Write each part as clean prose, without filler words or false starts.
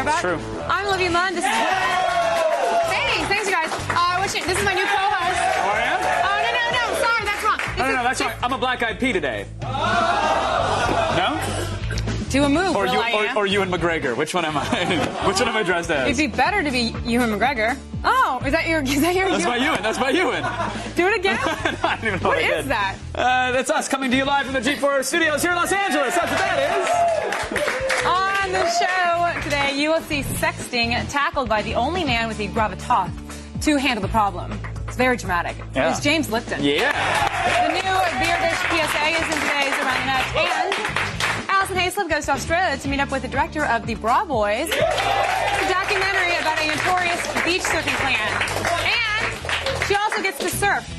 about. True. I'm Olivia Munn. This is... Thanks, you guys. This is my new co-host. Oh, I am? No. Sorry, that's wrong. No, that's right. I'm a Black Eyed Pea today. No? Do a move, Or Ewan McGregor. Which one am I? Which one am I dressed as? It'd be better to be Ewan McGregor. Oh, is that your That's by Ewan. Do it again? No, I don't even know what is that? That's us coming to you live from the G4 studios here in Los Angeles. That's what that is. On the show today, you will see sexting tackled by the only man with the gravitas to handle the problem. It's very dramatic. Yeah. It's James Lipton. Yeah. The new Bearded PSA is in today's Around the Net. And Alison Haislip goes to Australia to meet up with the director of The Bra Boys. It's a documentary about a notorious beach surfing clan. And she also gets to surf.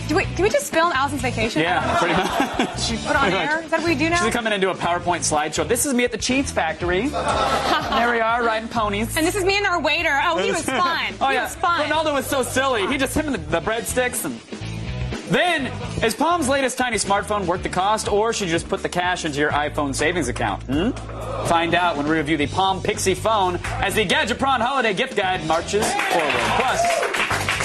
Can we just film Alison's vacation? Yeah, pretty much. Put on air? Is that what we do now? She's coming into a PowerPoint slideshow. This is me at the Cheats Factory. There we are, riding ponies. And this is me and our waiter. Oh, he was fun. Oh, he yeah. was fun. Ronaldo was so silly. He just him the breadsticks. And then, is Palm's latest tiny smartphone worth the cost, or should you just put the cash into your iPhone savings account? Find out when we review the Palm Pixie phone as the Gadgetron Holiday Gift Guide marches forward. Plus,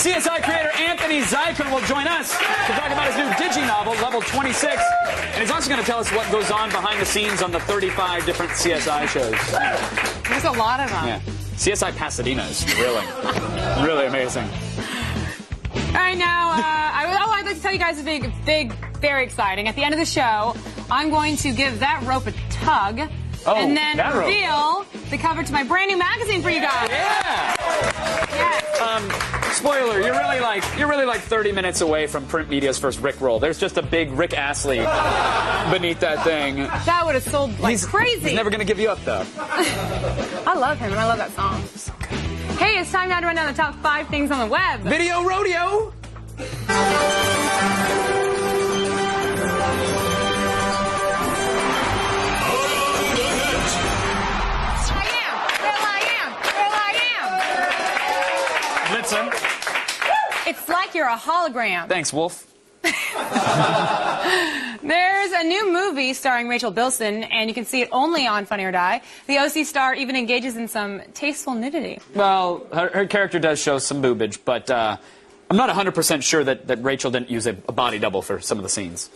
CSI creator Anthony Zuiker will join us to talk about his new digi-novel, Level 26. And he's also going to tell us what goes on behind the scenes on the 35 different CSI shows. There's a lot of them. Yeah. CSI Pasadena is really amazing. All right, now, I'd like to tell you guys a big, very exciting. At the end of the show, I'm going to give that rope a tug. Oh, and then that rope. reveal the cover to my brand new magazine for you guys. Yeah. Yes. Spoiler, you're really like 30 minutes away from print media's first Rickroll. There's just a big Rick Astley beneath that thing. That would have sold like crazy. He's never going to give you up, though. I love him, and I love that song. So good. Hey, it's time now to run down the top 5 things on the web. Video rodeo. It's like you're a hologram. Thanks, Wolf. There's a new movie starring Rachel Bilson, and you can see it only on Funny or Die. The OC star even engages in some tasteful nudity. Well, her character does show some boobage, but I'm not 100% sure that Rachel didn't use a body double for some of the scenes.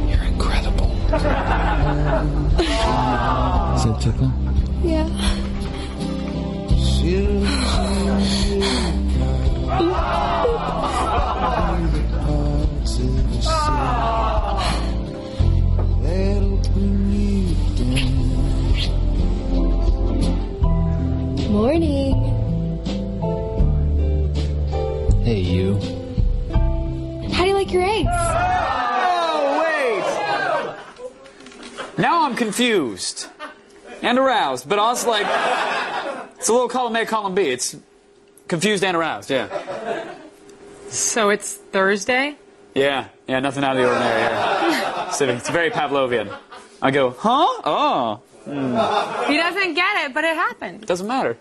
You're incredible. Is that tickle? Yeah. Morning. Hey, you. How do you like your eggs? Oh, wait! Now I'm confused. And aroused, but also like, it's a little column A, column B. It's confused and aroused, yeah. So it's Thursday? Yeah, nothing out of the ordinary here. It's very Pavlovian. I go, huh? Oh. He doesn't get it, but it happened. Doesn't matter.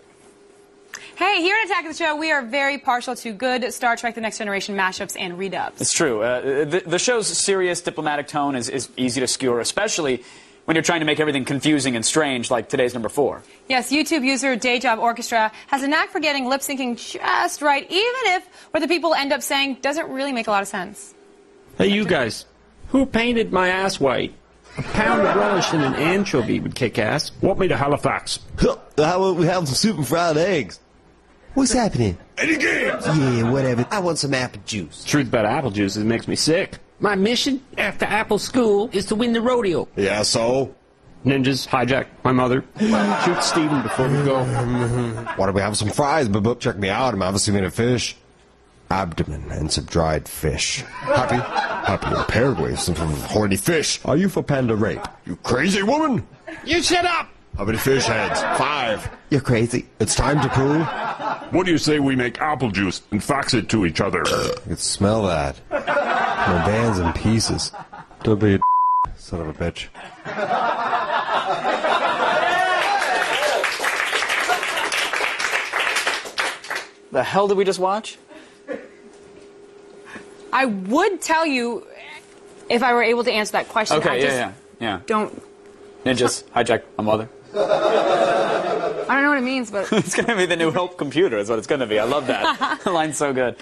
Hey, here at Attack of the Show, we are very partial to good Star Trek The Next Generation mashups and redubs. It's true. The show's serious diplomatic tone is easy to skewer, especially when you're trying to make everything confusing and strange like today's number 4. Yes, YouTube user Dayjob Orchestra has a knack for getting lip syncing just right, even if what the people end up saying doesn't really make a lot of sense. Hey, you guys. Who painted my ass white? A pound of relish and an anchovy would kick ass. Want me to Halifax? How about we have some soup and fried eggs? What's happening? Any games? Yeah, whatever. I want some apple juice. Truth about apple juice is it makes me sick. My mission after Apple School is to win the rodeo. Yeah, so? Ninjas hijack my mother. Shoot Steven before we go. Why don't we have some fries? But check me out. I'm obviously made of fish. Abdomen and some dried fish. Happy in Paraguay, some horny fish. Are you for panda rape? You crazy woman? You shut up! How many fish heads? 5. You're crazy. It's time to poo. What do you say we make apple juice and fax it to each other? I can smell that. My band's in pieces. Don't be a son of a bitch. The hell did we just watch? I would tell you if I were able to answer that question. Okay, yeah. Don't. Ninjas hijack a mother. I don't know what it means, but It's going to be the new Help computer is what it's going to be. I love that. The line's so good.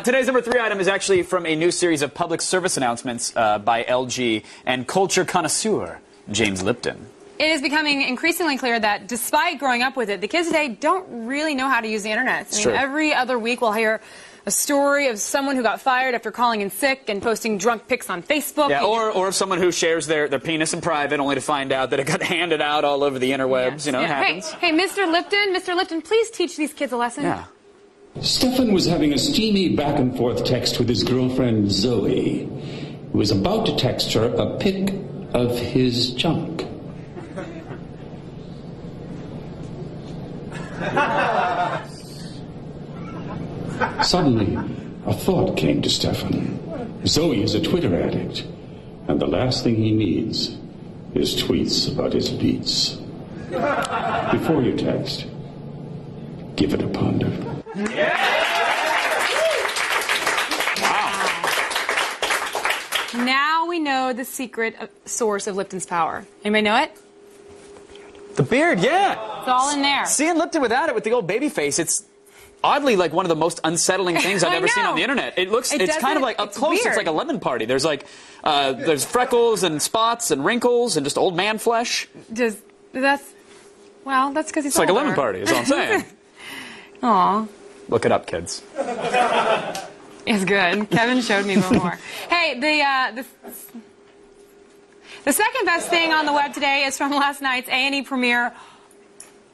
Today's number 3 item is actually from a new series of public service announcements by LG and culture connoisseur James Lipton. it is becoming increasingly clear that despite growing up with it, the kids today don't really know how to use the internet. I mean, every other week we'll hear a story of someone who got fired after calling in sick and posting drunk pics on Facebook. Yeah, or of someone who shares their penis in private only to find out that it got handed out all over the interwebs. Yes. You know, it happens. Hey, Mr. Lipton, please teach these kids a lesson. Yeah. Stefan was having a steamy back-and-forth text with his girlfriend Zoe, who was about to text her a pic of his junk. Suddenly, a thought came to Stefan. Zoe is a Twitter addict, and the last thing he needs is tweets about his beats. Before you text, give it a ponder. Wow. Now we know the secret source of Lipton's power. Anybody know it? The beard, yeah. It's all in there. Seeing Lipton without it, with the old baby face, it's oddly like one of the most unsettling things I've ever seen on the internet. It's kind of like up close. Weird. It's like a lemon party. There's like there's freckles and spots and wrinkles and just old man flesh. That's because he's It's like a lemon party. Is all I'm saying. Aw. Look it up, kids. It's good. Kevin showed me before. Hey, the second best thing on the web today is from last night's A&E premiere.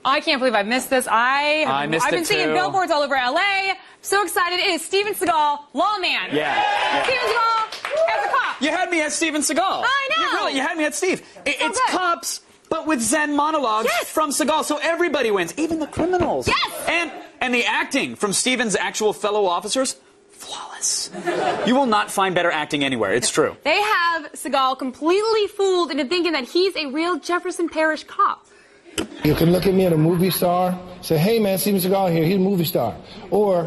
I can't believe I missed this. I've been seeing billboards all over LA. So excited. It is Steven Seagal, Lawman. Yeah. Steven Seagal as a cop. You had me at Steven Seagal. I know. You had me at Steve. It's good. cops, but with Zen monologues from Seagal. So everybody wins, even the criminals. Yes. And the acting from Steven's actual fellow officers, flawless. You will not find better acting anywhere. It's true. They have Seagal completely fooled into thinking that he's a real Jefferson Parish cop. You can look at me at a movie star, say, hey man, Steven Seagal here, he's a movie star. Or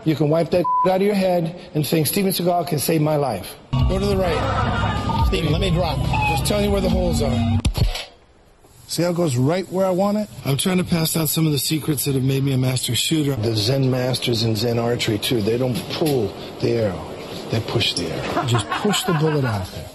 you can wipe that out of your head and think Steven Seagal can save my life. Go to the right. Steven, let me drop. Just tell you where the holes are. See how it goes right where I want it? I'm trying to pass down some of the secrets that have made me a master shooter. The Zen masters in Zen archery, too. They don't pull the arrow. They push the arrow. Just push the bullet out there.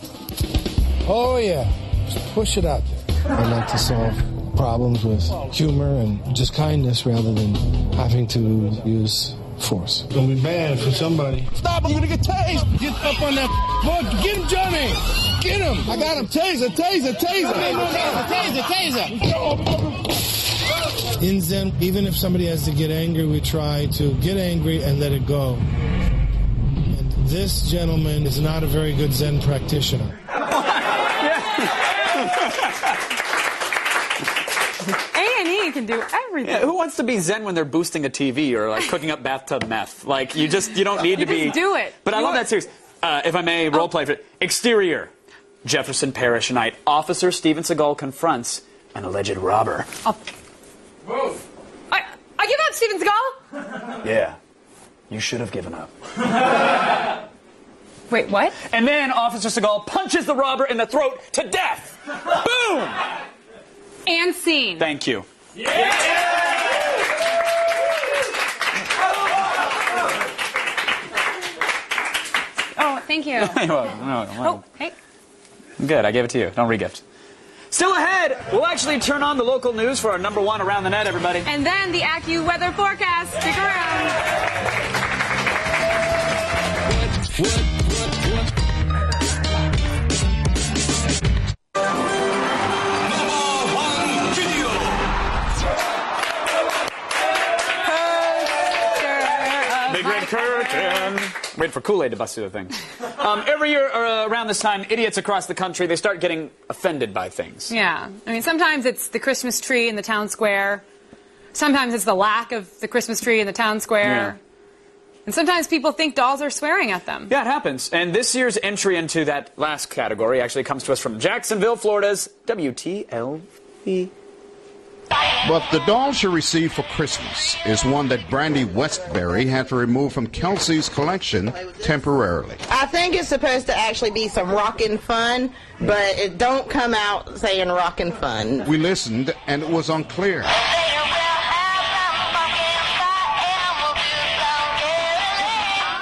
Oh, yeah. Just push it out there. I like to solve problems with humor and just kindness rather than having to use force. It's gonna be bad for somebody. Stop, I'm gonna get tased! Get up on that boat! Get him, Johnny! Get him! I got him! Taser! Taser! In Zen, even if somebody has to get angry, we try to get angry and let it go. And this gentleman is not a very good Zen practitioner. A&E can do everything. Yeah, who wants to be Zen when they're boosting a TV or like cooking up bathtub meth? Like you don't need to be. Just do it. But I love that series. If I may role play for it. Exterior, Jefferson Parish night. Officer Steven Seagal confronts an alleged robber. Whoa! I give up, Steven Seagal. Yeah, you should have given up. Wait, what? And then Officer Seagal punches the robber in the throat to death. Boom! And scene. Thank you. Oh, thank you. Oh, hey. Good, I gave it to you. Don't re-gift. Still ahead, we'll actually turn on the local news for our number 1 around the net, everybody. And then the AccuWeather forecast. Stick around. Big red curtain. Wait for Kool-Aid to bust through the thing. Every year around this time, idiots across the country, they start getting offended by things. Yeah. I mean, sometimes it's the Christmas tree in the town square. Sometimes it's the lack of the Christmas tree in the town square. Yeah. And sometimes people think dolls are swearing at them. Yeah, it happens. And this year's entry into that last category actually comes to us from Jacksonville, Florida's WTLV. But the doll she received for Christmas is one that Brandy Westbury had to remove from Kelsey's collection temporarily. I think it's supposed to actually be some rockin' fun, but it don't come out saying rockin' fun. We listened, and it was unclear.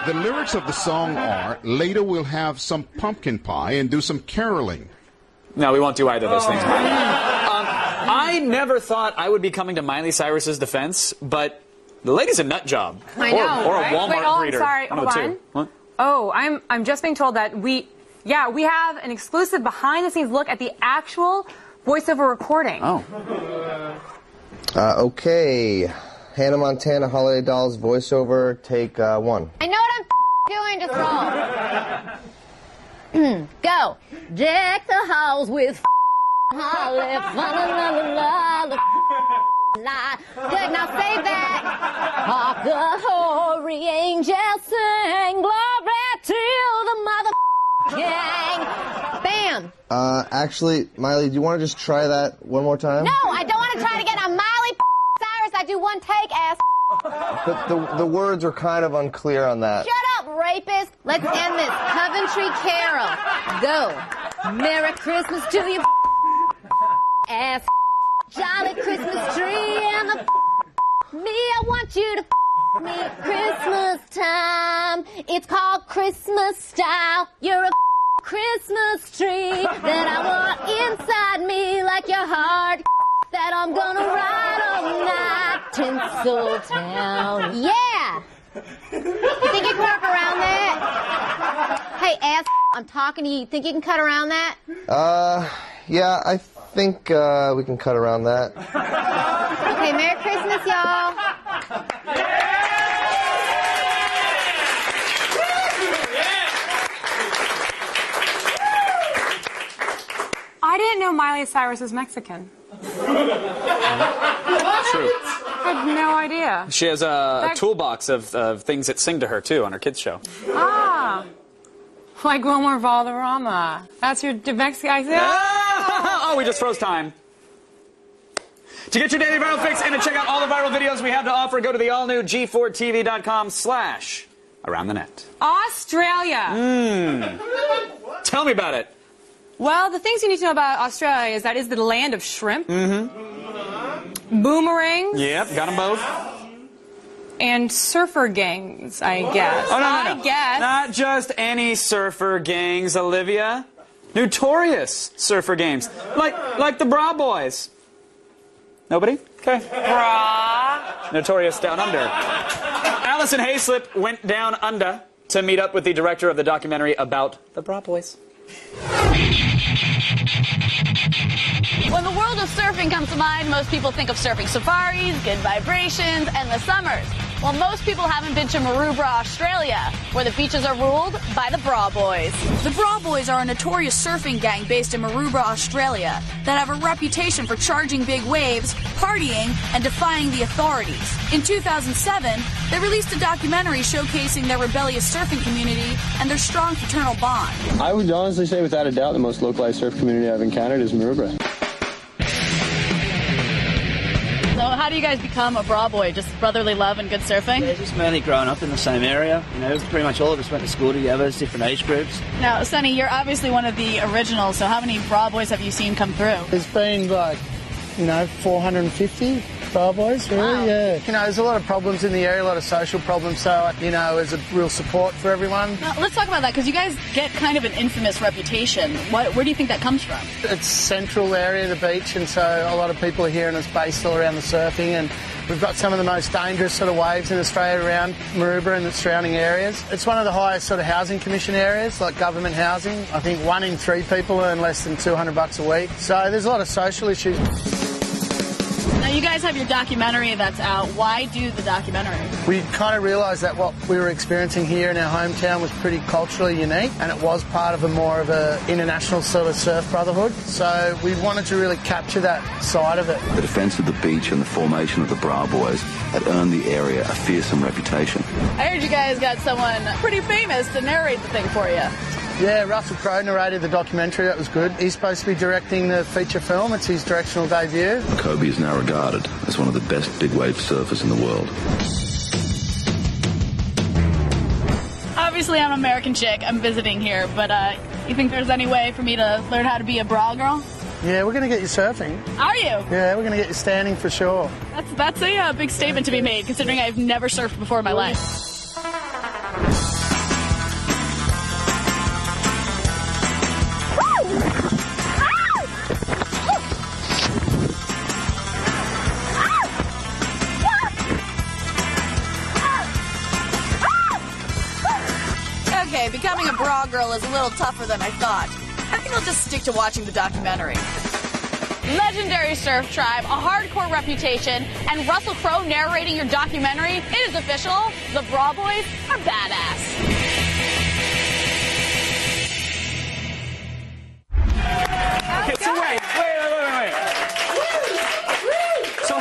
The lyrics of the song are, later we'll have some pumpkin pie and do some caroling. No, we won't do either of those things. I never thought I would be coming to Miley Cyrus's defense, but the lady's a nut job. I know, or a right? Walmart Wait, oh, greeter. I'm sorry, One of the hold two. on. What? Oh, I'm just being told that we have an exclusive behind-the-scenes look at the actual voiceover recording. Oh. Okay. Hannah Montana Holiday Dolls voiceover, take 1. I know what I'm doing, just roll. Go. Deck the halls with holly, good, now save that. Hark the hoary angels sing, glory to the mother gang. Bam. Actually, Miley, do you want to just try that one more time? No, I don't want to try it again. I'm Miley Cyrus. I do one take, ass. But the words are kind of unclear on that. Shut up, rapist. Let's end this Coventry Carol. Go. Merry Christmas to you, ass. Jolly Christmas tree and the me. I want you to me at Christmas time. It's called Christmas style. You're a Christmas tree that I want inside me like your heart that I'm gonna ride all night, Tinseltown. Yeah! You think you can work around that? Hey, ass, I'm talking to you. You think you can cut around that? Yeah, I think we can cut around that. Okay, Merry Christmas, y'all. I didn't know Miley Cyrus was Mexican. True. I had no idea. She has a toolbox of things that sing to her, too, on her kids' show. Ah. Like Wilmer Valderrama. That's your Mexican accent? Oh, we just froze time. To get your daily viral fix and to check out all the viral videos we have to offer, go to the all-new G4TV.com/AroundTheNet. Australia. Tell me about it. Well, the things you need to know about Australia is that it's the land of shrimp, boomerangs, Yep, got them both. and surfer gangs, I guess. Oh, no. I guess. Not just any surfer gangs, Olivia. Notorious surfer gangs. Like the Bra Boys. Nobody? Okay. Bra. Notorious Down Under. Allison Hayslip went down under to meet up with the director of the documentary about the Bra Boys. When the world of surfing comes to mind, most people think of surfing safaris, good vibrations, and the summers. Well, most people haven't been to Maroubra, Australia, where the beaches are ruled by the Bra Boys. The Bra Boys are a notorious surfing gang based in Maroubra, Australia, that have a reputation for charging big waves, partying, and defying the authorities. In 2007, they released a documentary showcasing their rebellious surfing community and their strong fraternal bond. I would honestly say without a doubt the most localized surf community I've encountered is Maroubra. So how do you guys become a Bra Boy? Just brotherly love and good surfing? Yeah, just mainly growing up in the same area. You know, pretty much all of us went to school together, different age groups. Now, Sonny, you're obviously one of the originals, so how many Bra Boys have you seen come through? There's been 450 Bra Boys, really, Wow. yeah. There's a lot of problems in the area, a lot of social problems, so, there's a real support for everyone. Now, let's talk about that, because you guys get kind of an infamous reputation. Where do you think that comes from? It's central area, the beach, and so a lot of people are here and it's based all around the surfing, and we've got some of the most dangerous sort of waves in Australia around Maroubra and the surrounding areas. It's one of the highest sort of housing commission areas, like government housing. I think 1 in 3 people earn less than $200 a week, so there's a lot of social issues. Now, you guys have your documentary that's out. Why do the documentary? We kind of realised that what we were experiencing here in our hometown was pretty culturally unique, and it was part of more of an international sort of surf brotherhood. So we wanted to really capture that side of it. The defence of the beach and the formation of the Bra Boys had earned the area a fearsome reputation. I heard you guys got someone pretty famous to narrate the thing for you. Yeah, Russell Crowe narrated the documentary. That was good. He's supposed to be directing the feature film. It's his directional debut. Kobe is now regarded regarded as one of the best big wave surfers in the world. Obviously, I'm an American chick. I'm visiting here, but you think there's any way for me to learn how to be a bra girl? Yeah, we're going to get you surfing. Are you? Yeah, we're going to get you standing for sure. That's a big statement to be made, considering I've never surfed before in my life. Okay, becoming a bra girl is a little tougher than I thought. I think I'll just stick to watching the documentary. Legendary surf tribe, a hardcore reputation, and Russell Crowe narrating your documentary. It is official. The Bra Boys are badass. Okay, so wait. So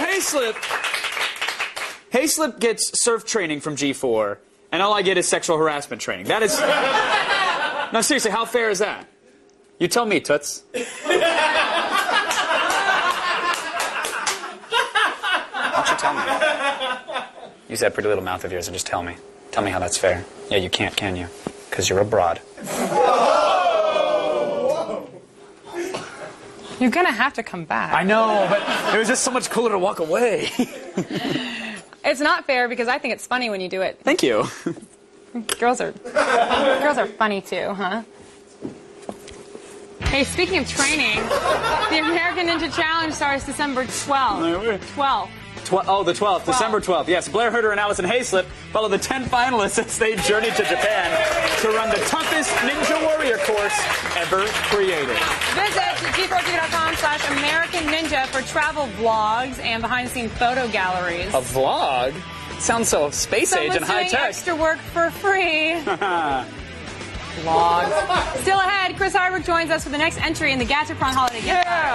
Hayslip gets surf training from G4, and all I get is sexual harassment training. That is... No, seriously, how fair is that? You tell me, Toots. Why don't you tell me? Use that pretty little mouth of yours and just tell me. Tell me how that's fair. Yeah, you can't, can you? Because you're a broad. You're gonna have to come back. I know, but it was just so much cooler to walk away. It's not fair because I think it's funny when you do it. Thank you. Girls are funny too, huh? Hey, speaking of training, the American Ninja Challenge starts December 12th. 12th. Oh, the 12th, December 12th. Yes, Blair Herter and Allison Hayslip follow the 10 finalists as they journey to Japan to run the toughest Ninja Warrior course ever created. Visit g4tv.com/American Ninja for travel vlogs and behind-the-scenes photo galleries. A vlog? Sounds so space age and high-tech. Someone's doing extra work for free. Vlogs. Still ahead, Chris Hardwick joins us for the next entry in the Gadgetron Holiday Gift Card.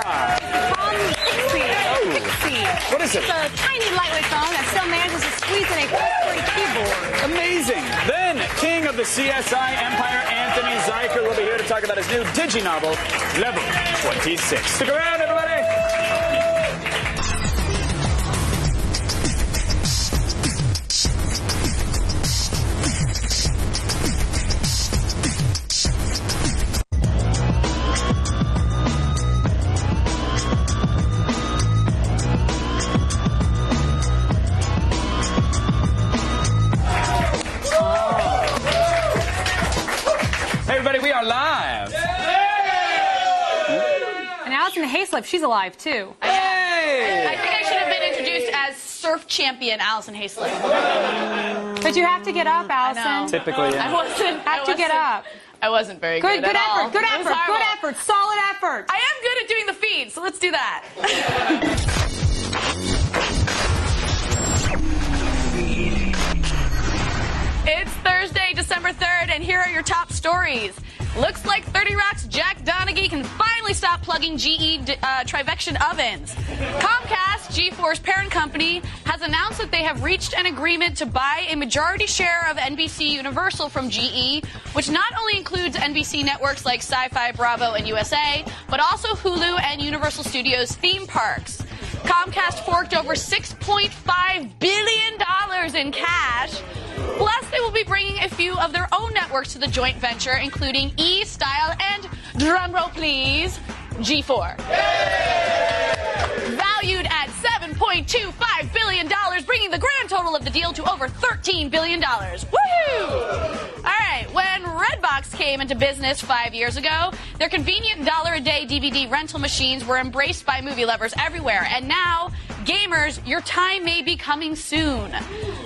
Pixie. Pixie. What is it? It's a tiny lightweight phone that still manages to squeeze in a full-free keyboard. Amazing. Then, king of the CSI Empire, Anthony Zuiker, will be here to talk about his new digi-novel, Level 26. Stick around, everybody. We are live. And Allison Hayslip, she's alive too. Hey! I think I should have been introduced as surf champion Allison Hayslip. But you have to get up, Allison. Typically, yeah. Have to get up. I wasn't very good at all. Good effort, solid effort. I am good at doing the feed, so let's do that. It's Thursday, December 3rd, and here are your top stories. Looks like 30 Rock's Jack Donaghy can finally stop plugging GE Trivection ovens. Comcast, G4's parent company, has announced that they have reached an agreement to buy a majority share of NBC Universal from GE, which not only includes NBC networks like Sci-Fi, Bravo, and USA, but also Hulu and Universal Studios theme parks. Comcast forked over $6.5 billion in cash. Plus, they will be bringing a few of their own networks to the joint venture, including E! Style and, drumroll please, G4. Valued at $7.25 billion, bringing the grand total of the deal to over $13 billion. Woohoo! All right, when Redbox came into business 5 years ago, their convenient $1-a-day DVD rental machines were embraced by movie lovers everywhere. And now, gamers, your time may be coming soon.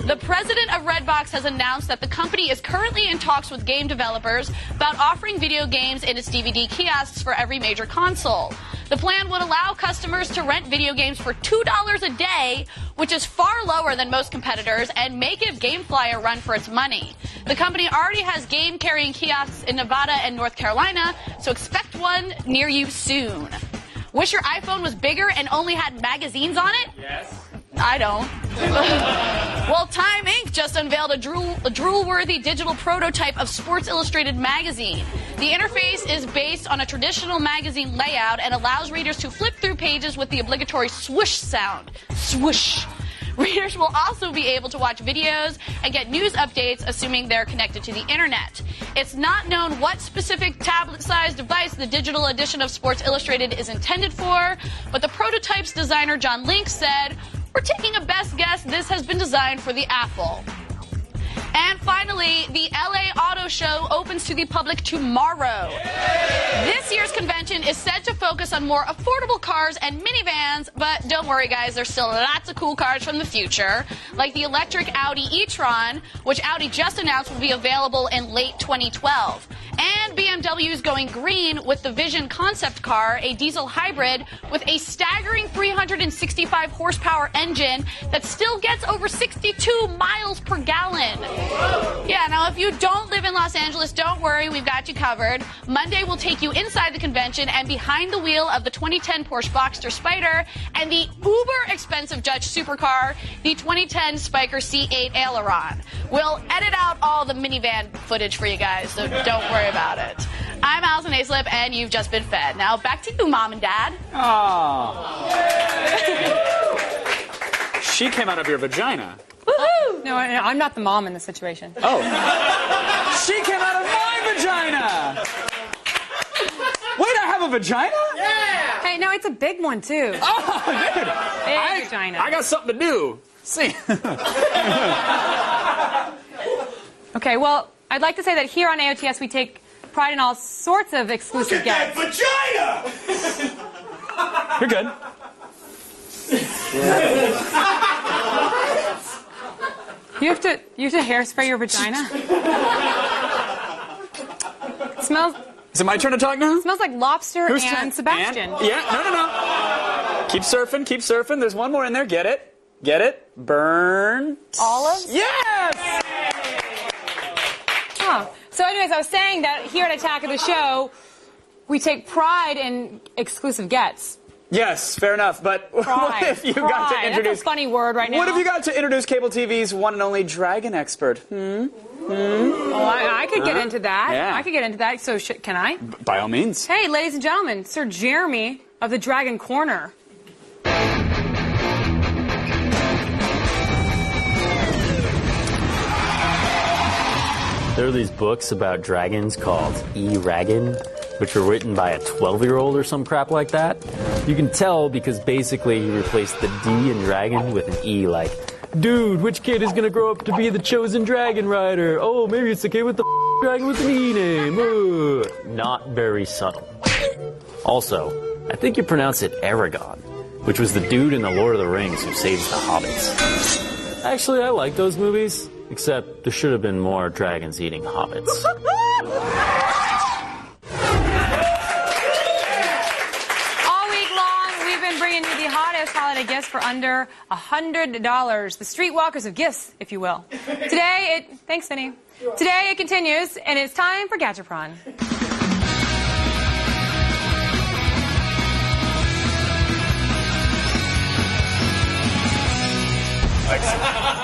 The president of Redbox has announced that the company is currently in talks with game developers about offering video games in its DVD kiosks for every major console. The plan would allow customers to rent video games for $2 a day, which is far lower than most competitors, and may give GameFly a run for its money. The company already has game-carrying kiosks in Nevada and North Carolina, so expect one near you soon. Wish your iPhone was bigger and only had magazines on it? Yes. I don't. Well, Time Inc. just unveiled a drool-worthy digital prototype of Sports Illustrated magazine. The interface is based on a traditional magazine layout and allows readers to flip through pages with the obligatory swoosh sound. Swoosh. Readers will also be able to watch videos and get news updates, assuming they're connected to the internet. It's not known what specific tablet-sized device the digital edition of Sports Illustrated is intended for, but the prototype's designer, John Link, said, "We're taking a best guess this has been designed for the Apple." And finally, the LA Auto Show opens to the public tomorrow. This year's convention is said to focus on more affordable cars and minivans, but don't worry, guys, there's still lots of cool cars from the future, like the electric Audi e-tron, which Audi just announced will be available in late 2012. And BMW is going green with the Vision concept car, a diesel hybrid with a staggering 365 horsepower engine that still gets over 62 miles per gallon. Yeah, now if you don't live in Los Angeles, don't worry, we've got you covered. Monday will take you inside the convention and behind the wheel of the 2010 Porsche Boxster Spyder and the uber expensive Dutch supercar, the 2010 Spiker C8 Aileron. We'll edit out all the minivan footage for you guys, so don't worry about it. I'm Allison Aislip, and you've just been fed. Now back to you, Mom and Dad. Oh. She came out of your vagina. Woohoo! No, I'm not the mom in this situation. Oh. She came out of my vagina! Wait, I have a vagina? Yeah! Hey, no, it's a big one, too. Oh, dude. Big vagina. I got something to do. See. Okay, well, I'd like to say that here on AOTS we take pride in all sorts of exclusive guests. Look at that vagina! You're good. You have to hairspray your vagina? It smells... Is it my turn to talk now? It smells like lobster Who's and turn? Sebastian. And? Yeah, no. Keep surfing, keep surfing. There's one more in there. Get it. Get it. Burnt. Olives? Yes! Oh. So anyways, I was saying that here at Attack of the Show, we take pride in exclusive gets. Yes, fair enough. But what if you got to introduce... That's a funny word right now. What if you got to introduce cable TV's one and only dragon expert? Oh, I could get into that. Yeah. I could get into that. So can I? By all means. Hey, ladies and gentlemen, Sir Jeremy of the Dragon Corner. There are these books about dragons called E-Ragon, which were written by a 12-year-old or some crap like that. You can tell because basically he replaced the D in dragon with an E, like, dude, which kid is gonna grow up to be the chosen dragon rider? Oh, maybe it's the kid with the dragon with an E name. Not very subtle. Also, I think you pronounce it Aragorn, which was the dude in the Lord of the Rings who saves the hobbits. Actually, I like those movies, except there should have been more dragons eating hobbits. Holiday gifts for under $100. The streetwalkers of gifts, if you will. Thanks, Vinny. Today it continues, and it's time for Gadgetron.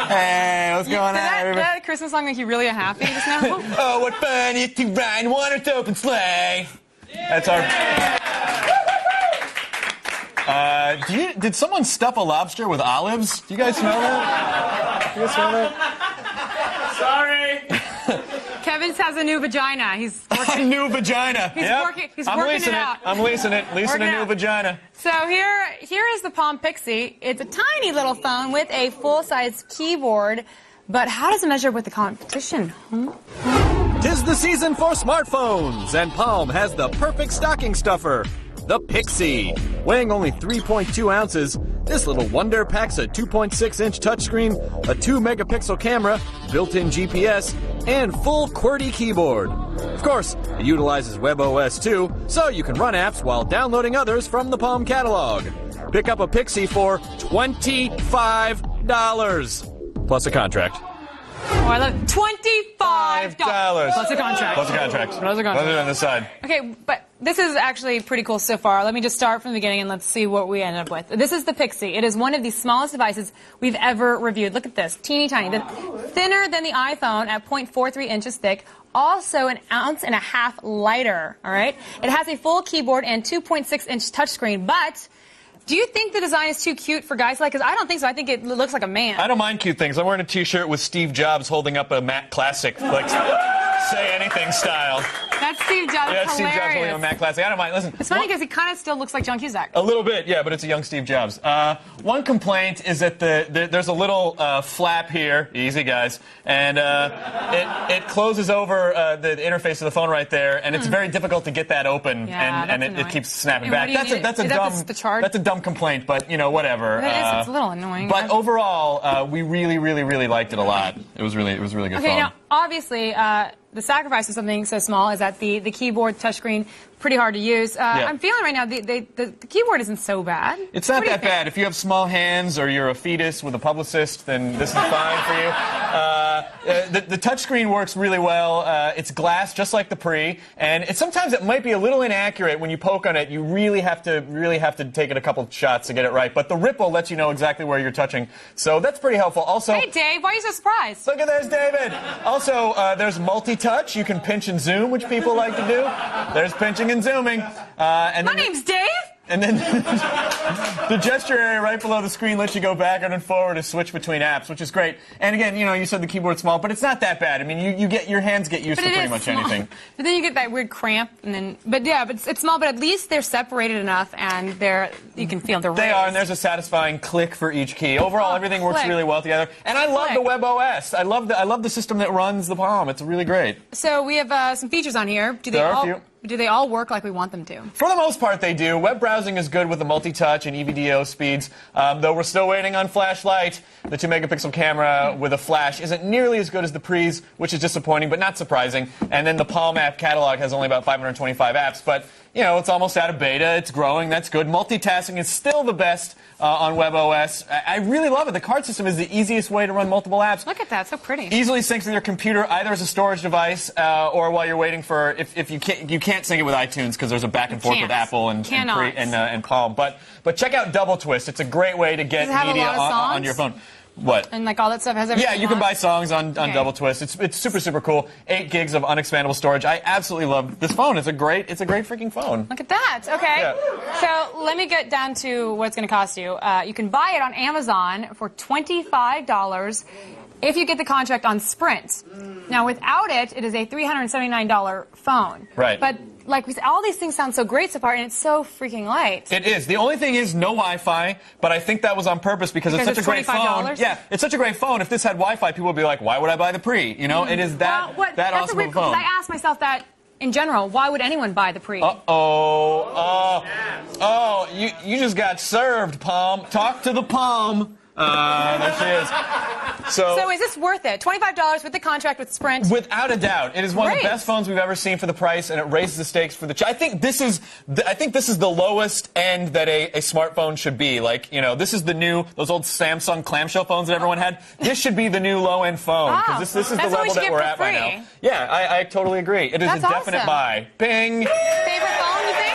Hey, what's going on, everybody? Did that Christmas song make you really happy just now? Oh, what fun it is to ride in one horse open sleigh. That's our... did someone stuff a lobster with olives? Do you guys smell that? Do you guys smell that? Sorry. Kevin has a new vagina. He's working. A new vagina. He's working. He's working it out. I'm leasing it. Leasing a new vagina. So here is the Palm Pixie. It's a tiny little phone with a full-size keyboard. But how does it measure with the competition? Tis the season for smartphones, and Palm has the perfect stocking stuffer. The Pixie. Weighing only 3.2 ounces, this little wonder packs a 2.6-inch touchscreen, a 2-megapixel camera, built-in GPS, and full QWERTY keyboard. Of course, it utilizes WebOS 2, so you can run apps while downloading others from the Palm catalog. Pick up a Pixie for $25, plus a contract. Oh, I love $25. $5. Plus a contract. Plus a contract. Plus a contract. Other than the side. Okay, but this is actually pretty cool so far. Let me just start from the beginning and let's see what we end up with. This is the Pixie. It is one of the smallest devices we've ever reviewed. Look at this. Teeny tiny. Thinner than the iPhone at 0.43 inches thick. Also an ounce and a half lighter. All right. It has a full keyboard and 2.6-inch touchscreen, but do you think the design is too cute for guys like? Because I don't think so. I think it looks like a man. I don't mind cute things. I'm wearing a T-shirt with Steve Jobs holding up a Mac Classic, like Say Anything style. That's Steve Jobs. Yeah, Steve Jobs holding up a Mac Classic. I don't mind. Listen, it's funny because he kind of still looks like John Cusack. A little bit, yeah, but it's a young Steve Jobs. One complaint is that there's a little flap here. Easy, guys, and it closes over the interface of the phone right there, and it's very difficult to get that open, and it keeps snapping back. That's a dumb complaint, but you know, whatever. It's a little annoying. But overall, we really liked it a lot. It was really good okay, phone. now obviously the sacrifice of something so small is that the keyboard touchscreen pretty hard to use. I'm feeling right now the keyboard isn't so bad. It's not that bad. If you have small hands or you're a fetus with a publicist, then this is fine for you. The touchscreen works really well. It's glass, just like the Pre, and sometimes it might be a little inaccurate when you poke on it. You really have to take it a couple shots to get it right. But the ripple lets you know exactly where you're touching, so that's pretty helpful. Also, hey Dave, why are you so surprised? Look at this, David. Also, there's multi-touch. You can pinch and zoom, which people like to do. There's pinching and zooming. And my name's Dave. And then the gesture area right below the screen lets you go backward and forward to switch between apps, which is great. And again, you know, you said the keyboard's small, but it's not that bad. I mean, your hands get used to pretty much anything. But then you get that weird cramp, and then, but it's small, but at least they're separated enough, and you can feel the rays. They are, and there's a satisfying click for each key. Overall, everything works really well together. And I love the Web OS. I love the system that runs the Palm. It's really great. So we have some features on here. Do they all work like we want them to? For the most part, they do. Web browsing is good with the multi-touch and EVDO speeds, though we're still waiting on Flashlight. The 2-megapixel camera with a flash isn't nearly as good as the Pre's, which is disappointing, but not surprising. And then the Palm app catalog has only about 525 apps, but you know, it's almost out of beta. It's growing. That's good. Multitasking is still the best on WebOS. I really love it. The card system is the easiest way to run multiple apps. Look at that. So pretty. Easily syncs with your computer, either as a storage device or while you're waiting for, if you can't sync it with iTunes because there's a back and forth with Apple and Palm. But check out Double Twist. It's a great way to get media on your phone. What? And like all that stuff has everything. Yeah, you can buy songs on Double Twist. It's super cool. 8 gigs of unexpandable storage. I absolutely love this phone. It's a great freaking phone. Look at that. Okay. Yeah. So let me get down to what it's going to cost you. You can buy it on Amazon for $25 if you get the contract on Sprint. Now without it, it is a $379 phone. Right. But like all these things sound so great so far, and it's so freaking light. It is. The only thing is no Wi-Fi, but I think that was on purpose because it's such a great phone. Yeah, it's such a great phone. If this had Wi-Fi, people would be like, why would I buy the Pre? You know, it is that awesome of a phone. I asked myself that in general. Why would anyone buy the Pre? You just got served, Palm. Talk to the Palm. There she is. So is this worth it? $25 with the contract with Sprint? Without a doubt, it is one of the best phones we've ever seen for the price, and it raises the stakes for the. I think this is the lowest end that a smartphone should be. Like, you know, this is those old Samsung clamshell phones that everyone had. This should be the new low end phone because this is the level that we're at right now. Yeah, I totally agree. It is a definite buy. Bing. Favorite phone, you think?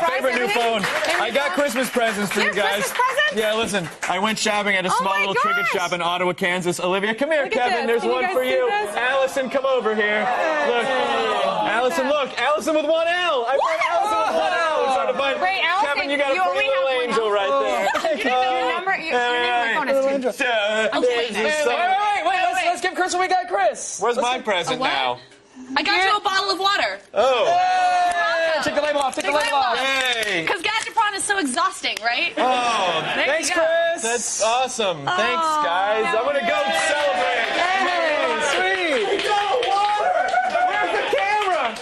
Favorite new phone. I got Christmas presents for you guys. Christmas presents? Yeah, listen. I went shopping at a small little trinket shop in Ottawa, Kansas. Olivia, come here, Kevin. There's one for you. Allison, come over here. Look. Allison, look. Allison with one L. I found Allison with one L. It's hard to find. Wait, Allison, Kevin, you got a pretty little angel right there. Your number is Wait. Let's give Chris what we got, Chris. Where's my present now? I got you a bottle of water. Oh. Take the label off. Yay. Because Gadgetron is so exhausting, right? Oh, thanks, Chris. That's awesome. Thanks, guys. I'm going to go celebrate. Hey, sweet. Where's the camera?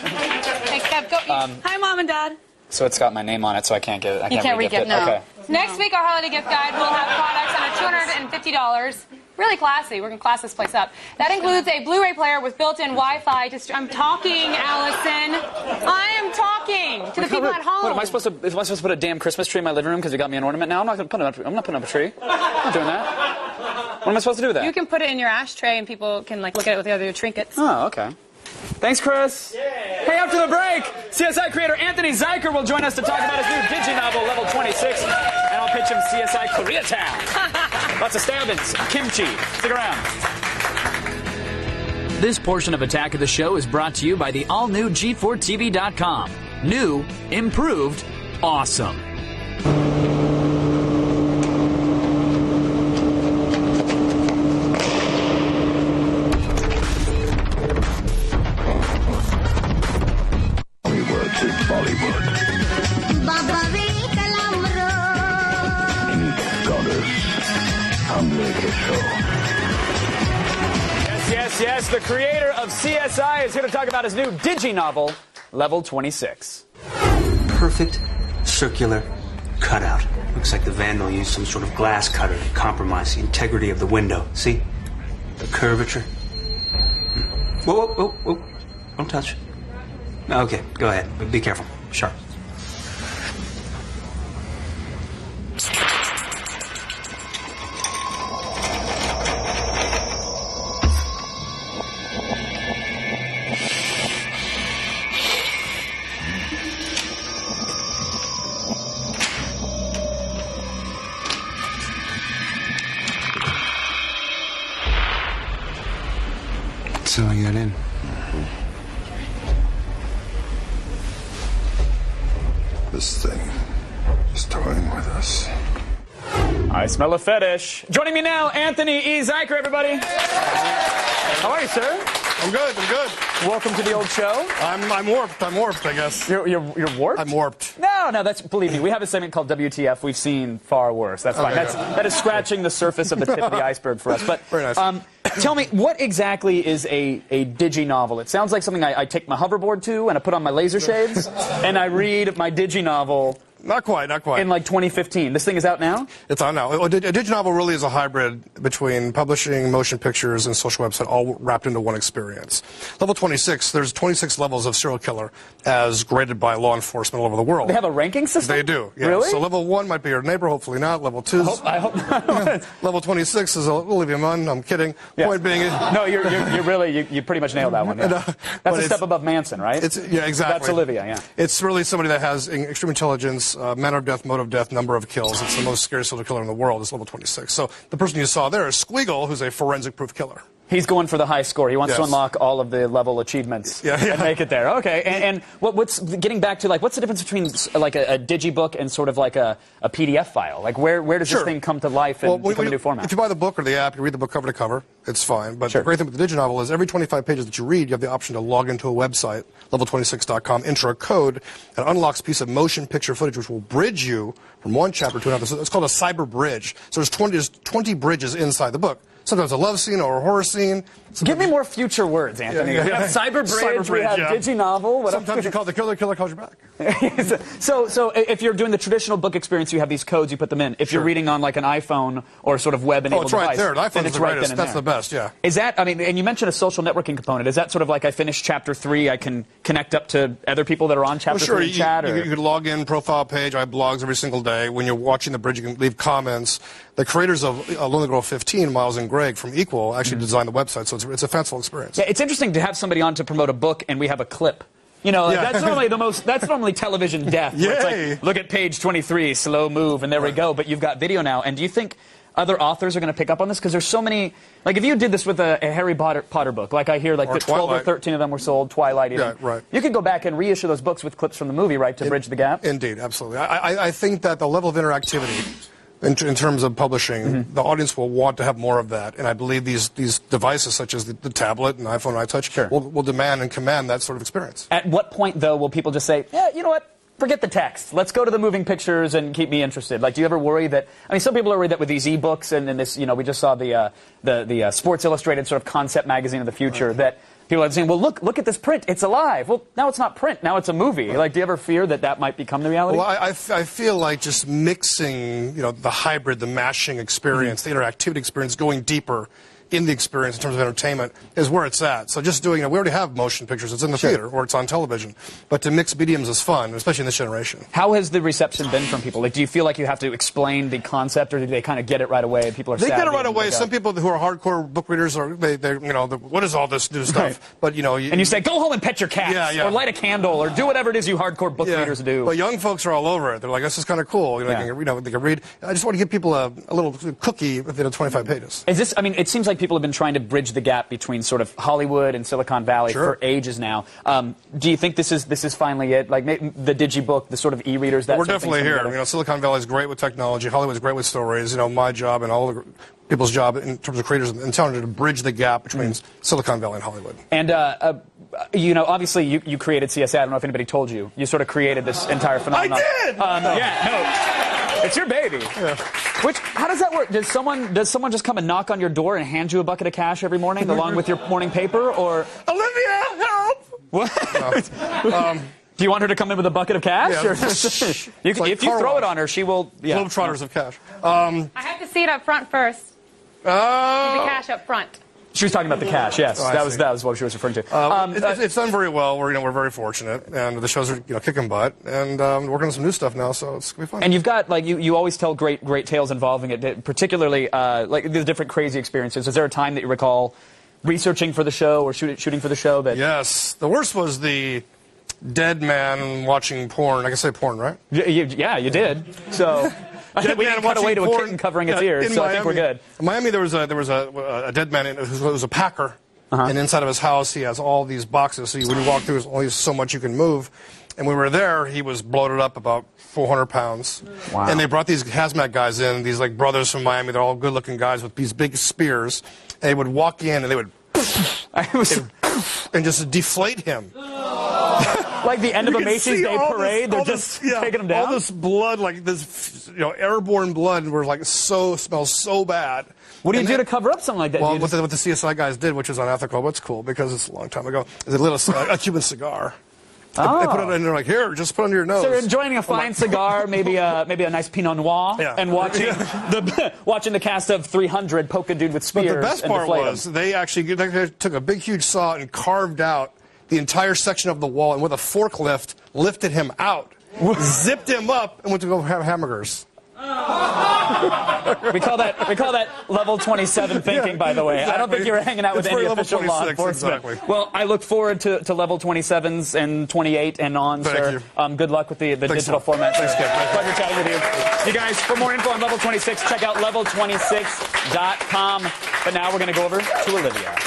Hey, Kev, go. Hi, Mom and Dad. So it's got my name on it, so I can't get it. You can't re-gift it. No. Okay. Next week, our holiday gift guide will have products under $250. Really classy. We're going to class this place up. That includes a Blu-ray player with built-in Wi-Fi. I'm talking, Allison. I am talking to the people at home. What, am I supposed to put a damn Christmas tree in my living room because you got me an ornament now? I'm not putting up a tree. I'm not doing that. What am I supposed to do with that? You can put it in your ashtray and people can look at it with the other trinkets. Oh, okay. Thanks, Chris. Yeah. Hey, Hey, after the break, CSI creator Anthony Zuiker will join us to talk about his new digi-novel, Level 26, and I'll pitch him CSI Koreatown. Lots of stabbings, kimchi. Stick around. This portion of Attack of the Show is brought to you by the all-new G4TV.com. New, improved, awesome. Yes, the creator of CSI is here to talk about his new digi-novel, Level 26. Perfect circular cutout. Looks like the vandal used some sort of glass cutter to compromise the integrity of the window. See? The curvature. Whoa, whoa, whoa, whoa. Don't touch. Okay, go ahead, but be careful. Sharp. So I got in. This thing is toying with us. I smell a fetish. Joining me now, Anthony E. Zuiker, everybody. How are you, sir? I'm good. Welcome to the old show. I'm warped, I guess. You're warped? I'm warped. No, that's, believe me, we have a segment called WTF. We've seen far worse. That's fine. Okay, That is scratching the surface of the tip of the iceberg for us. But very nice. Tell me, what exactly is a digi-novel? It sounds like something I take my hoverboard to and I put on my laser shades and I read my digi-novel. Not quite. In like 2015. This thing is out now? It's out now. A digi-novel really is a hybrid between publishing, motion pictures, and social website all wrapped into one experience. Level 26, there's 26 levels of serial killer as graded by law enforcement all over the world. They have a ranking system? They do, yeah. Really? So level 1 might be your neighbor, hopefully not. Level 2 is... I hope not. Level 26 is Olivia Munn. I'm kidding. Yeah. Point being... No, you're really, you pretty much nailed that one. Yeah. That's a step above Manson, right? Yeah, exactly. That's Olivia, yeah. It's really somebody that has extreme intelligence, manner of death, mode of death, number of kills. It's the most scary serial killer in the world. It's level 26. So the person you saw there is Seagal, who's a forensic proof killer. He's going for the high score. He wants Yes. to unlock all of the level achievements and make it there. Okay, and what's getting back to, like, what's the difference between like a digibook and sort of like a PDF file? Like, where does this thing come to life and become a new format? If you buy the book or the app, you read the book cover to cover. It's fine. But the great thing with the digi-novel is every 25 pages that you read, you have the option to log into a website, level26.com, enter a code, and unlocks a piece of motion picture footage which will bridge you from one chapter to another. So it's called a cyber bridge. So there's 20 bridges inside the book. Sometimes a love scene or a horror scene. Give me more future words, Anthony. Yeah. We have cyber bridge, we have digi-novel. Sometimes you call the killer calls you back. So if you're doing the traditional book experience, you have these codes, you put them in. If you're reading on like an iPhone or sort of web-enabled it's right device, there. The then iPhone's it's the right greatest. then and That's there. the best, yeah. Is that, I mean, and you mentioned a social networking component. Is that sort of like I finished chapter 3, I can connect up to other people that are on chapter 3 chat? You could log in, profile page. I have blogs every single day. When you're watching the bridge, you can leave comments. The creators of Lonely Girl 15, Miles and Greg from Equal, actually designed the website, so it's a fanciful experience. Yeah, it's interesting to have somebody on to promote a book and we have a clip. You know, that's normally television death. Where it's like, look at page 23, slow move, and there we go. But you've got video now. And do you think other authors are going to pick up on this? Because there's so many, like if you did this with a Harry Potter book, like I hear like the 12 or 13 of them were sold, Twilight even. Yeah, right. You could go back and reissue those books with clips from the movie, right, to bridge the gap? Indeed, absolutely. I think that the level of interactivity in terms of publishing, the audience will want to have more of that. And I believe these devices, such as the tablet and iPhone and iTouch, will demand and command that sort of experience. At what point, though, will people just say, yeah, you know what? Forget the text. Let's go to the moving pictures and keep me interested. Like, do you ever worry that? I mean, some people are worried that with these e-books and this, you know, we just saw the Sports Illustrated sort of concept magazine of the future that people are saying, well, look at this print. It's alive. Well, now it's not print. Now it's a movie. Like, do you ever fear that might become the reality? Well, I feel like just mixing, you know, the hybrid, the mashing experience, the interactivity experience, going deeper in the experience in terms of entertainment is where it's at. So just doing, we already have motion pictures. It's in the theater or it's on television. But to mix mediums is fun, especially in this generation. How has the reception been from people? Like, do you feel like you have to explain the concept, or do they kind of get it right away? People are They get it right away. Some people who are hardcore book readers are, what is all this new stuff? Right. But, and you say, go home and pet your cats, or light a candle, or do whatever it is you hardcore book readers do. But young folks are all over it. They're like, this is kind of cool. They can read. I just want to give people a little cookie within 25 pages. Is this? I mean, it seems like people have been trying to bridge the gap between sort of Hollywood and Silicon Valley for ages now. Do you think this is finally it? Like the digibook, the sort of e-readers. That we're definitely here. Silicon Valley is great with technology. Hollywood's great with stories. My job and all the people's job in terms of creators and talent to bridge the gap between Silicon Valley and Hollywood. And obviously you created CSA. I don't know if anybody told you. You sort of created this entire phenomenon. I did. It's your baby. Yeah. How does that work? Does someone just come and knock on your door and hand you a bucket of cash every morning along with your morning paper, or Olivia, help? What? Do you want her to come in with a bucket of cash? Yeah. Or if you throw it on her, she will. Yeah. Globetrotters of cash. I have to see it up front first. The cash up front. She was talking about the cash. Yes, that was what she was referring to. It's done very well. We're very fortunate, and the shows are kicking butt, and working on some new stuff now, so it's gonna be fun. And you've got you always tell great tales involving it, particularly like the different crazy experiences. Is there a time that you recall researching for the show or shooting for the show that? Yes, the worst was the dead man watching porn. I can say porn, right? Yeah, you did. So. We didn't cut away to a kitten covering its ears, so Miami, I think we're good. In Miami, there was a dead man who was a packer, and inside of his house he has all these boxes. So when you walk through, there's only so much you can move. And when we were there, he was bloated up about 400 pounds. Wow. And they brought these hazmat guys in, these brothers from Miami. They're all good-looking guys with these big spears. And they would walk in and they would and just deflate him. Like the end of a Macy's Day Parade, they're just taking him down? All this blood, like this, airborne blood, smells so bad. What do you do to cover up something like that? Well, what the CSI guys did, which was unethical, but it's cool because it's a long time ago, is they lit a Cuban cigar. They put it in there like, here, just put it under your nose. So you're enjoying a fine cigar, maybe a nice Pinot Noir, and watching the cast of 300 poke a dude with spears. But the best part was they took a big, huge saw and carved out the entire section of the wall, and with a forklift, lifted him out, zipped him up, and went to go have hamburgers. We call that level 27 thinking, by the way. Exactly. I don't think you were hanging out with any official law enforcement. Exactly. Well, I look forward to level 27s and 28 and on, sir. Good luck with the digital format. Thanks, Kip. Pleasure chatting with you. You guys, for more info on level 26, check out level26.com. But now we're going to go over to Olivia.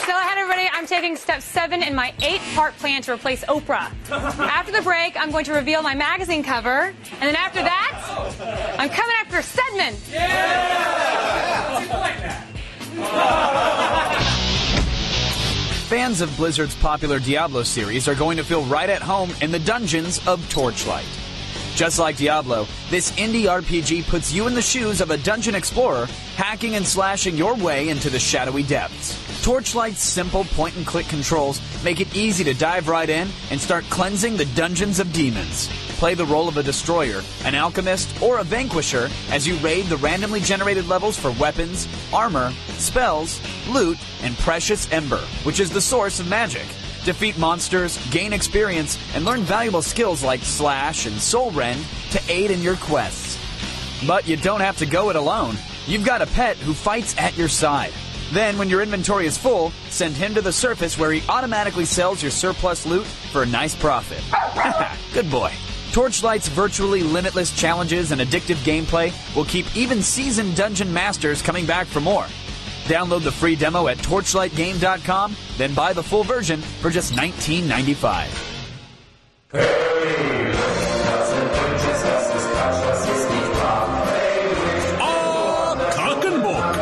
So ahead, everybody, I'm taking step 7 in my 8-part plan to replace Oprah. After the break, I'm going to reveal my magazine cover. And then after that, I'm coming after Stedman. Fans of Blizzard's popular Diablo series are going to feel right at home in the dungeons of Torchlight. Just like Diablo, this indie RPG puts you in the shoes of a dungeon explorer, hacking and slashing your way into the shadowy depths. Torchlight's simple point-and-click controls make it easy to dive right in and start cleansing the dungeons of demons. Play the role of a destroyer, an alchemist, or a vanquisher as you raid the randomly generated levels for weapons, armor, spells, loot, and precious ember, which is the source of magic. Defeat monsters, gain experience, and learn valuable skills like Slash and Soul Rend to aid in your quests. But you don't have to go it alone. You've got a pet who fights at your side. Then, when your inventory is full, send him to the surface where he automatically sells your surplus loot for a nice profit. Good boy. Torchlight's virtually limitless challenges and addictive gameplay will keep even seasoned dungeon masters coming back for more. Download the free demo at torchlightgame.com, then buy the full version for just $19.95. Cock and book.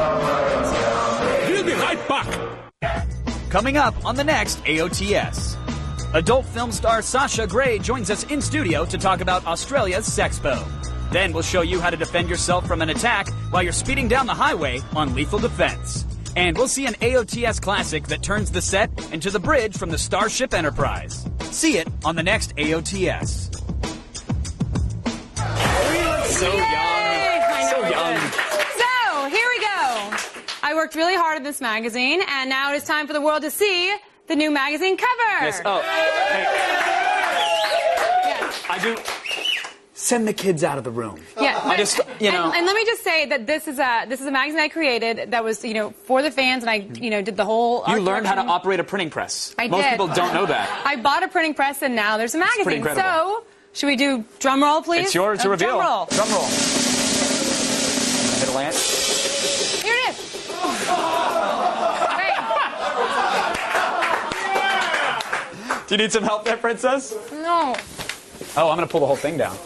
We'll be right back. Coming up on the next AOTS. Adult film star Sasha Grey joins us in studio to talk about Australia's Sexpo. Then we'll show you how to defend yourself from an attack while you're speeding down the highway on Lethal Defense. And we'll see an AOTS classic that turns the set into the bridge from the Starship Enterprise. See it on the next AOTS. So young. So here we go. I worked worked really hard at this magazine, and now it is time for the world to see the new magazine cover. Yes. Oh, hey. Yes. I do. Send the kids out of the room. Yeah, I just, you know. And let me just say that this is a magazine I created that was, for the fans, and I, did the whole. You learned how to operate a printing press. I did. Most people don't know that. I bought a printing press, and now there's a magazine. Pretty incredible. So, should we do drum roll, please? It's yours to reveal. Drum roll. Drum roll. Hit a lance. Here it is. Do you need some help there, Princess? No. Oh, I'm going to pull the whole thing down.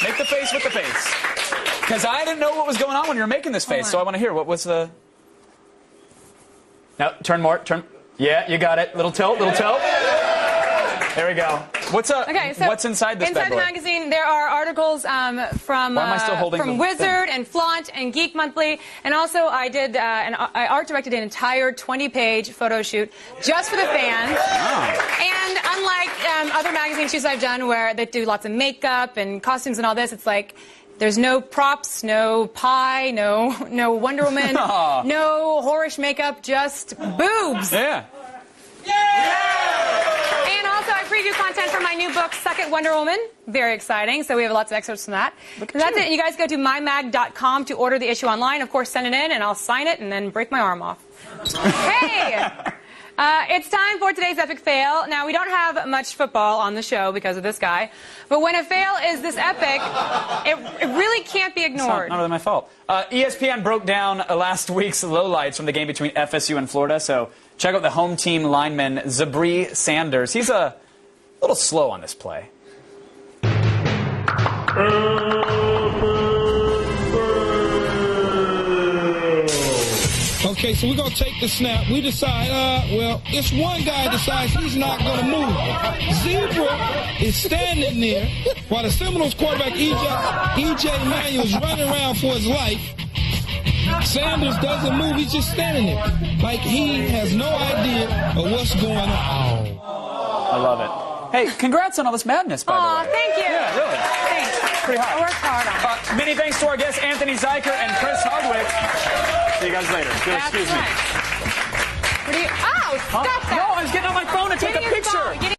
Make the face with the face. Because I didn't know what was going on when you were making this face, so I want to hear what was the... No, turn more, turn... Yeah, you got it. Little tilt, little tilt. There we go. What's inside this bad boy? Inside the magazine, there are articles from Wizard and Flaunt and Geek Monthly, and also I did I art directed an entire 20-page photo shoot just for the fans. Oh. And unlike other magazine shoots I've done where they do lots of makeup and costumes and all this, it's like there's no props, no pie, no Wonder Woman, no whorish makeup, just boobs. Yeah. And also, I preview content from my new book, Suck It, Wonder Woman. Very exciting. So we have lots of excerpts from that. That's it. You guys go to mymag.com to order the issue online. Of course, send it in, and I'll sign it and then break my arm off. Hey! It's time for today's epic fail. Now, we don't have much football on the show because of this guy, but when a fail is this epic, it really can't be ignored. It's not really my fault. ESPN broke down last week's lowlights from the game between FSU and Florida, so check out the home team lineman, Zabri Sanders. He's a little slow on this play. Okay, so we're going to take the snap. We decide, it's one guy decides he's not going to move. Zebra is standing there while the Seminoles quarterback, E.J. Manuel, is running around for his life. Sanders doesn't move. He's just standing there. Like he has no idea of what's going on. I love it. Hey, congrats on all this madness, by the way. Thank you. Yeah, really. Thanks. Pretty hot. I worked hard on it. Many thanks to our guests, Anthony Zuiker and Chris Hardwick. See you guys later. Excuse me. What are you... Oh, stop that. No, I was getting on my phone to take a picture.